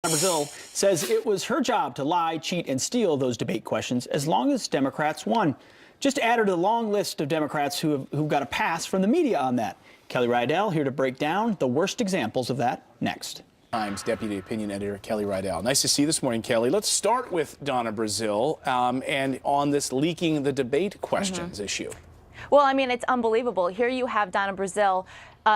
Brazil says it was her job to lie, cheat, and steal those debate questions as long as Democrats won. Just add her to the long list of Democrats who got a pass from the media on that. Kelly Rydell here to break down the worst examples of that next. Times Deputy Opinion Editor Kelly Rydell. Nice to see you this morning, Kelly. Let's start with Donna Brazile and on this leaking the debate questions issue. Well, I mean, it's unbelievable. Here you have Donna Brazile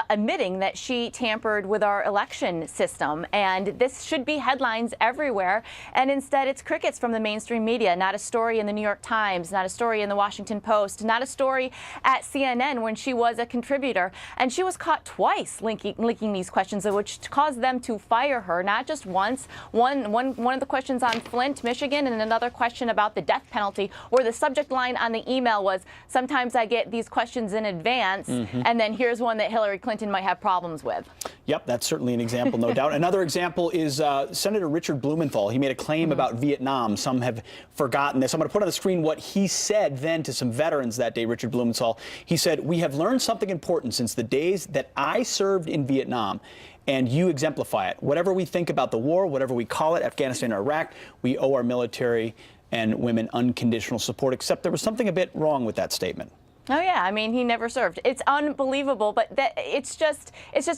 admitting that she tampered with our election system, and this should be headlines everywhere, and instead it's crickets from the mainstream media. Not a story in the New York Times, not a story in the Washington Post, not a story at CNN when she was a contributor, and she was caught twice leaking these questions, which caused them to fire her, not just once. One of the questions on Flint, Michigan, and another question about the death penalty, where the subject line on the email was, sometimes I get these questions in advance, and then here's one that Hillary Clinton might have problems with. Yep, that's certainly an example, no doubt. Another example is Senator Richard Blumenthal. He made a claim about Vietnam. Some have forgotten this. I'm going to put on the screen what he said then to some veterans that day, Richard Blumenthal. He said, "We have learned something important since the days that I served in Vietnam, and you exemplify it. Whatever we think about the war, whatever we call it, Afghanistan or Iraq, we owe our military and women unconditional support," except there was something a bit wrong with that statement. Oh yeah, I mean, he never served. It's unbelievable, but it's just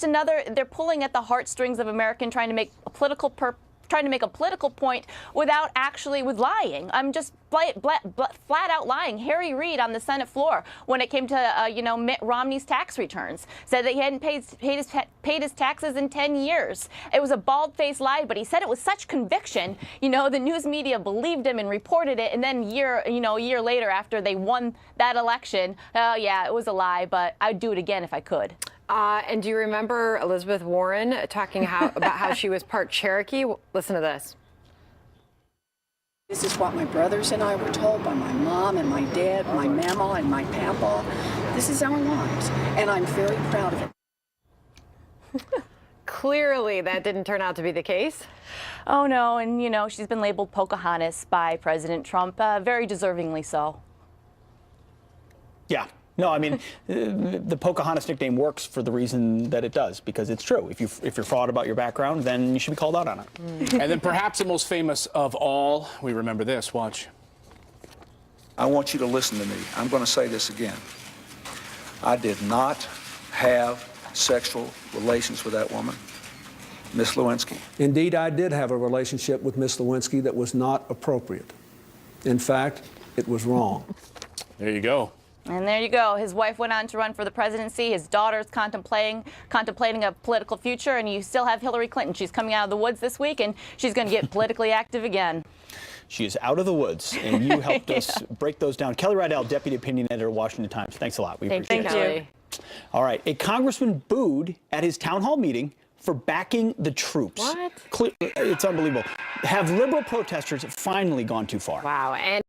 another. They're pulling at the heartstrings of American, trying to make a political point without actually lying. I'm just flat out lying. Harry Reid on the Senate floor, when it came to Mitt Romney's tax returns, said that he hadn't paid his taxes in 10 years. It was a bald-faced lie, but he said it with such conviction. The news media believed him and reported it, and then a year later, after they won that election, oh yeah, it was a lie, but I'd do it again if I could. And do you remember Elizabeth Warren talking about how she was part Cherokee? Listen to this. This is what my brothers and I were told by my mom and my dad, my mama and my papa. This is our lives, and I'm very proud of it. Clearly, that didn't turn out to be the case. Oh no, and she's been labeled Pocahontas by President Trump, very deservingly so. Yeah. No, I mean, the Pocahontas nickname works for the reason that it does, because it's true. If you're fraud about your background, then you should be called out on it. And then perhaps the most famous of all, we remember this. Watch. I want you to listen to me. I'm going to say this again. I did not have sexual relations with that woman, Miss Lewinsky. Indeed, I did have a relationship with Miss Lewinsky that was not appropriate. In fact, it was wrong. There you go. And there you go. His wife went on to run for the presidency. His daughter's contemplating a political future, and you still have Hillary Clinton. She's coming out of the woods this week, and she's going to get politically active again. She is out of the woods, and you helped us break those down. Kelly Rydell, Deputy Opinion Editor, Washington Times. Thanks a lot. We appreciate it. Thank you. All right. A congressman booed at his town hall meeting for backing the troops. What? It's unbelievable. Have liberal protesters finally gone too far? Wow. And